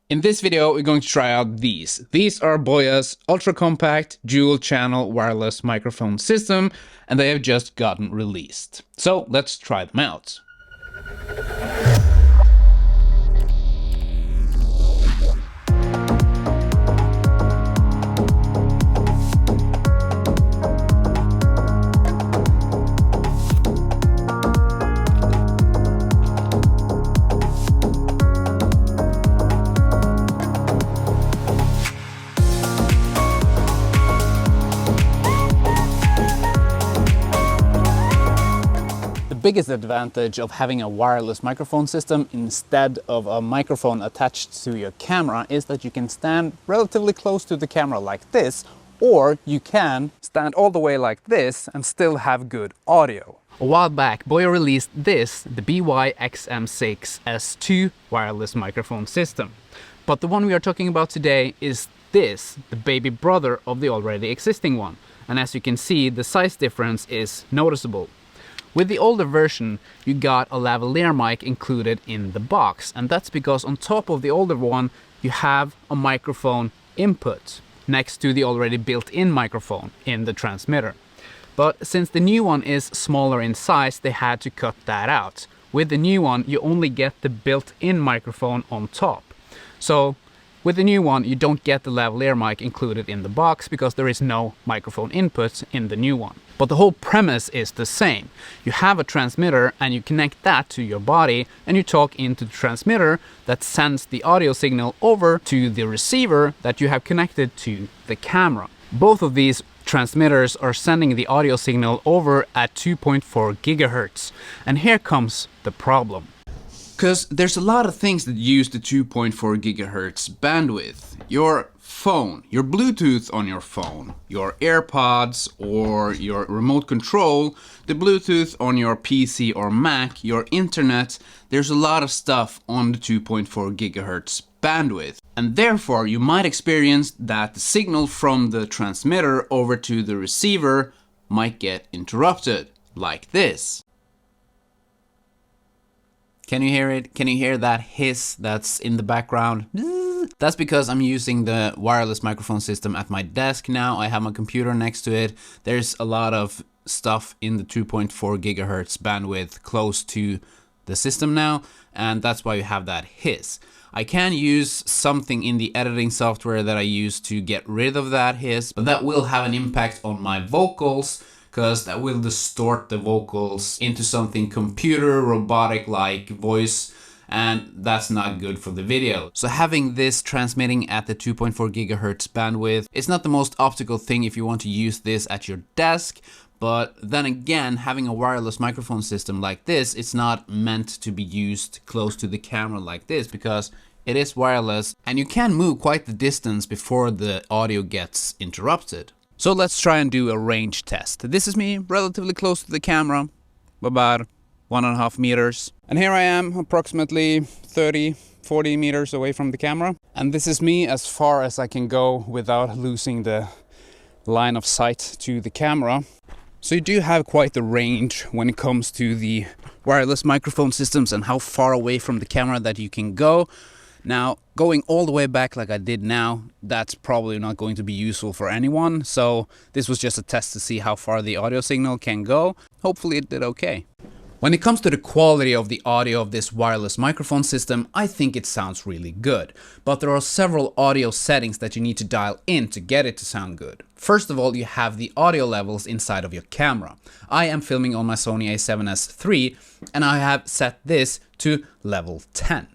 In this video, we're going to try out these. These are BOYA's ultra-compact dual-channel wireless microphone system, and they have just gotten released. So let's try them out. The biggest advantage of having a wireless microphone system instead of a microphone attached to your camera is that you can stand relatively close to the camera like this, or you can stand all the way like this and still have good audio. A while back, BOYA released this, the BY-XM6-S2 wireless microphone system. But the one we are talking about today is this, the baby brother of the already existing one. And as you can see, the size difference is noticeable. With the older version, you got a lavalier mic included in the box, and that's because on top of the older one, you have a microphone input next to the already built-in microphone in the transmitter. But since the new one is smaller in size, they had to cut that out. With the new one, you only get the built-in microphone on top. So with the new one, you don't get the lavalier mic included in the box because there is no microphone input in the new one. But the whole premise is the same. You have a transmitter and you connect that to your body and you talk into the transmitter that sends the audio signal over to the receiver that you have connected to the camera. Both of these transmitters are sending the audio signal over at 2.4 gigahertz. And here comes the problem. Because there's a lot of things that use the 2.4 gigahertz bandwidth. Your phone, your Bluetooth on your phone, your AirPods or your remote control, the Bluetooth on your PC or Mac, your internet, there's a lot of stuff on the 2.4 gigahertz bandwidth. And therefore you might experience that the signal from the transmitter over to the receiver might get interrupted, like this. Can you hear it? Can you hear that hiss that's in the background? That's because I'm using the wireless microphone system at my desk now. I have my computer next to it. There's a lot of stuff in the 2.4 gigahertz bandwidth close to the system now, and that's why you have that hiss. I can use something in the editing software that I use to get rid of that hiss, but that will have an impact on my vocals, because that will distort the vocals into something computer robotic like voice, and that's not good for the video. So having this transmitting at the 2.4 gigahertz bandwidth is not the most optimal thing if you want to use this at your desk. But then again, having a wireless microphone system like this, it's not meant to be used close to the camera like this, because it is wireless and you can move quite the distance before the audio gets interrupted. So let's try and do a range test. This is me relatively close to the camera, about 1.5 meters. And here I am approximately 30-40 meters away from the camera. And this is me as far as I can go without losing the line of sight to the camera. So you do have quite the range when it comes to the wireless microphone systems and how far away from the camera that you can go. Now, going all the way back like I did now, that's probably not going to be useful for anyone. So this was just a test to see how far the audio signal can go. Hopefully it did okay. When it comes to the quality of the audio of this wireless microphone system, I think it sounds really good. But there are several audio settings that you need to dial in to get it to sound good. First of all, you have the audio levels inside of your camera. I am filming on my Sony A7IV and I have set this to level 10.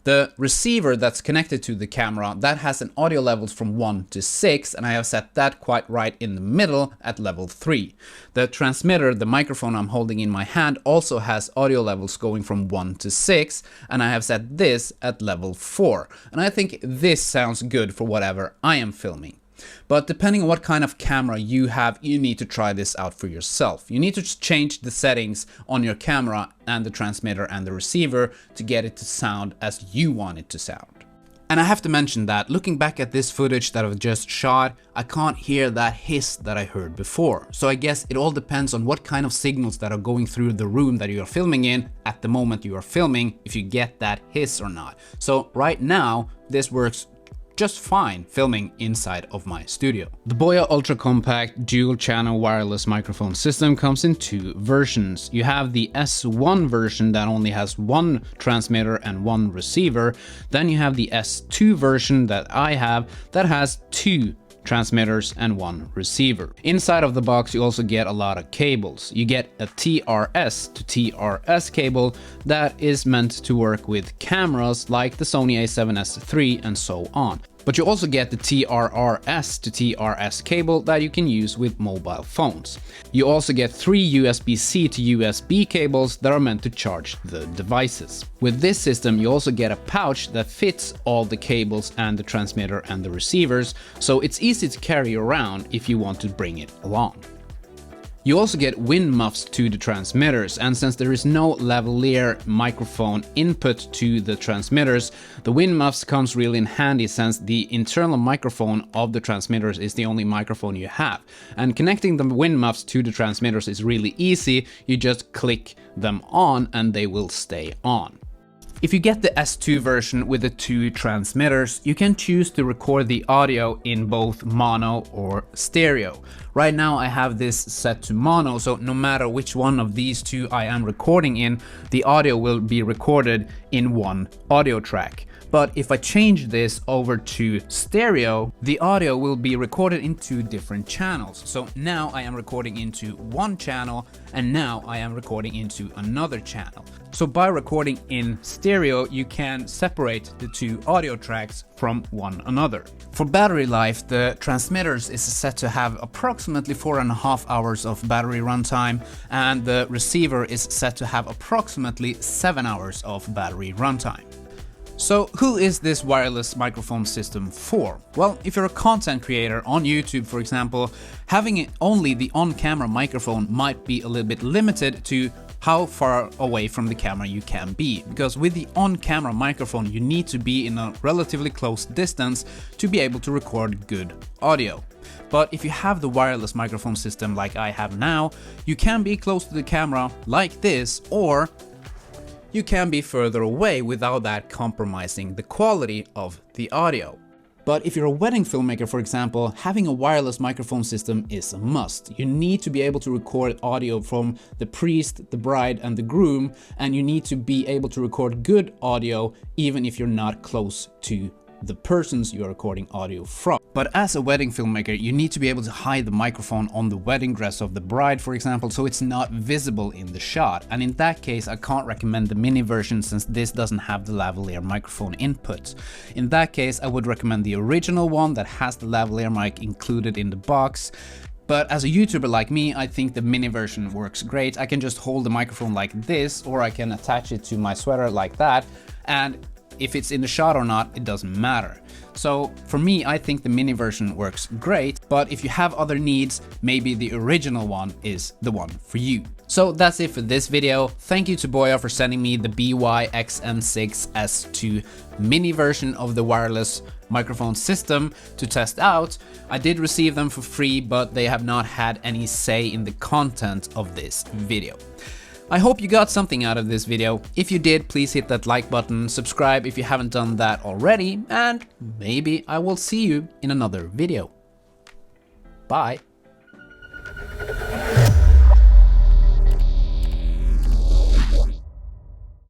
The receiver that's connected to the camera, that has an audio levels from 1 to 6, and I have set that quite right in the middle at level 3. The transmitter, the microphone I'm holding in my hand, also has audio levels going from 1 to 6, and I have set this at level 4. And I think this sounds good for whatever I am filming. But depending on what kind of camera you have, you need to try this out for yourself. You need to change the settings on your camera and the transmitter and the receiver to get it to sound as you want it to sound. And I have to mention that looking back at this footage that I've just shot, I can't hear that hiss that I heard before. So I guess it all depends on what kind of signals that are going through the room that you are filming in at the moment you are filming, if you get that hiss or not. So right now, this works just fine filming inside of my studio. The BOYA Ultra Compact dual channel wireless microphone system comes in two versions. You have the S1 version that only has one transmitter and one receiver. Then you have the S2 version that I have that has two transmitters and one receiver. Inside of the box you also get a lot of cables. You get a TRS to TRS cable that is meant to work with cameras like the Sony A7S III and so on. But you also get the TRRS to TRS cable that you can use with mobile phones. You also get 3 USB-C to USB cables that are meant to charge the devices. With this system you also get a pouch that fits all the cables and the transmitter and the receivers, so it's easy to carry around if you want to bring it along. You also get wind muffs to the transmitters, and since there is no lavalier microphone input to the transmitters, the wind muffs comes really in handy since the internal microphone of the transmitters is the only microphone you have. And connecting the wind muffs to the transmitters is really easy, you just click them on and they will stay on. If you get the S2 version with the two transmitters, you can choose to record the audio in both mono or stereo. Right now I have this set to mono, so no matter which one of these two I am recording in, the audio will be recorded in one audio track. But if I change this over to stereo, the audio will be recorded in two different channels. So now I am recording into one channel and now I am recording into another channel. So by recording in stereo, you can separate the two audio tracks from one another. For battery life, the transmitters is set to have approximately 4.5 hours of battery runtime, and the receiver is set to have approximately 7 hours of battery runtime. So who is this wireless microphone system for? Well, if you're a content creator on YouTube, for example, having only the on-camera microphone might be a little bit limited to how far away from the camera you can be, because with the on-camera microphone you need to be in a relatively close distance to be able to record good audio. But if you have the wireless microphone system like I have now, you can be close to the camera like this, or you can be further away without that compromising the quality of the audio. But if you're a wedding filmmaker, for example, having a wireless microphone system is a must. You need to be able to record audio from the priest, the bride, and the groom, and you need to be able to record good audio even if you're not close to the persons you're recording audio from. But as a wedding filmmaker, you need to be able to hide the microphone on the wedding dress of the bride, for example, so it's not visible in the shot. And in that case, I can't recommend the mini version since this doesn't have the lavalier microphone input. In that case, I would recommend the original one that has the lavalier mic included in the box. But as a YouTuber like me, I think the mini version works great. I can just hold the microphone like this, or I can attach it to my sweater like that, and if it's in the shot or not, it doesn't matter. So for me, I think the mini version works great, but if you have other needs, maybe the original one is the one for you. So that's it for this video. Thank you to BOYA for sending me the BY-XM6-S2 mini version of the wireless microphone system to test out. I did receive them for free, but they have not had any say in the content of this video. I hope you got something out of this video. If you did, please hit that like button, subscribe if you haven't done that already, and maybe I will see you in another video. Bye.